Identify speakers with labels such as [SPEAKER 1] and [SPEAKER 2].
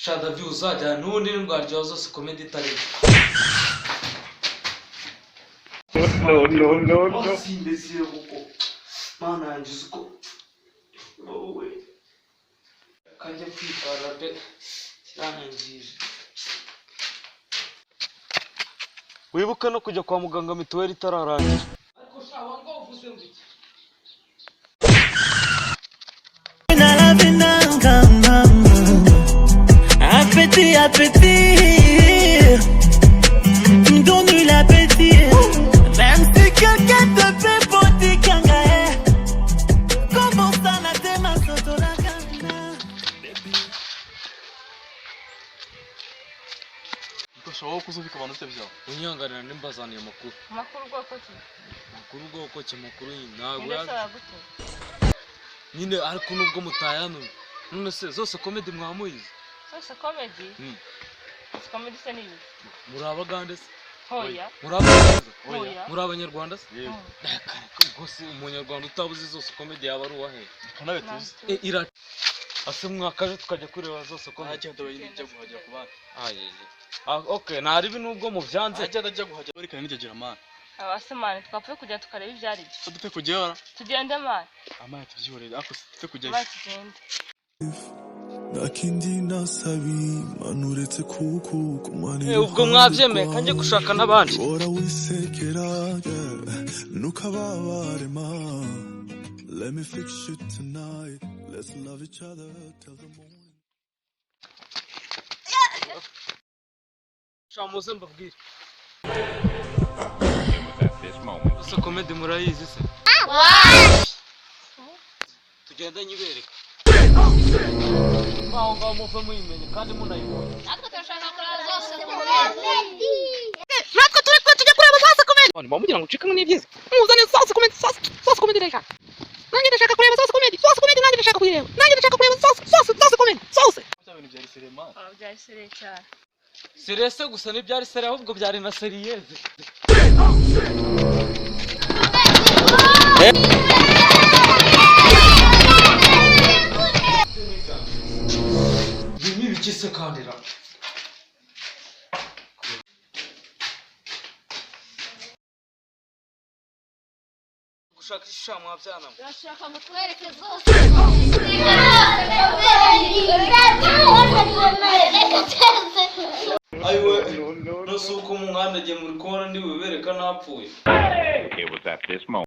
[SPEAKER 1] Shada view uzajya n'ubundi ndwaryo zose comedy itari.
[SPEAKER 2] No.
[SPEAKER 1] Simbesiye kuko mana yanjye uko wowe kajya kwitwara pe kiranangije. Wibuka no kujya kwa muganga mituweli itararangira. Ariko shawa ngo uvuze ngo iki?
[SPEAKER 3] Appétit, me donne l'appétit. Même si quelqu'un te fait porter kangae, comment ça n'a te masoto la kanga?
[SPEAKER 2] Ndashaka kuzubika abantu tebya.
[SPEAKER 1] Unyangarira nimbazaniye makuru.
[SPEAKER 4] Makuru bwoko ki?
[SPEAKER 1] Makuru bwoko ki makuru ntabwo
[SPEAKER 4] Ndasaba gute?
[SPEAKER 1] nyine ariko nubwo mutayano. None se zose comedy mwamuyize?
[SPEAKER 4] Sose comedy? Comedy se ni
[SPEAKER 1] Muri abagande se?
[SPEAKER 4] Hoya.
[SPEAKER 1] Muri abagande?
[SPEAKER 4] Hoya.
[SPEAKER 1] Muri abanyarwanda se? Gose umunyarwanda utabuze zose comedy yaba ari uwahe?
[SPEAKER 2] Kanabe tuzi.
[SPEAKER 1] Ira ase mwakaje tukajya kureba zose comedy.
[SPEAKER 2] Agenda bayinijya guhajya kubana.
[SPEAKER 1] Okay, nari binubwo mu byanze.
[SPEAKER 2] Agenda ajya guhajya bari kandi nigera man.
[SPEAKER 4] Abasemane twapfuye kujya tukareba ivyari byo.
[SPEAKER 2] Dute kujya.
[SPEAKER 4] Tugende man.
[SPEAKER 2] Amaya tubyihorera ako dute kujya.
[SPEAKER 4] Batugende.
[SPEAKER 3] Nakindi nasabi manuretse kuku kumani.
[SPEAKER 1] Ubwo mwavyemeye kanje gushaka nabandi.
[SPEAKER 3] Ora wisekera nukababare ma. Let me fix you tonight. Let's love each other till the morning.
[SPEAKER 1] Shamuze mbabwire. Ese comedy murayizi se? Tugenda nyibereka. Baho muve muyimenye kandi munayibonye.
[SPEAKER 4] Natwe turashaka kureba zose comedy.
[SPEAKER 5] Natwe tujya kureba zose comedy. Bani bamugira ngo ucikane n'ibyiza. Muzane zose comedy reka. Nanjye ndashaka kureba zose comedy. Zose comedy nanjye ndashaka kuyireba. Nanjye ndashaka kureba zose comedy. Zose.
[SPEAKER 2] Cyabintu byari serema.
[SPEAKER 4] Byari sere cyane.
[SPEAKER 1] Serese gusa n'ibyari sere ahubwo byari na seriyeze. Bimi bikise kandira. Gushaka ishisha mwabyana.
[SPEAKER 4] Turashaka ngo twereke zose.
[SPEAKER 1] Ayiwe no suko mu mwana giye muri kubona ndi wibereka napfuye.
[SPEAKER 6] It was at this moment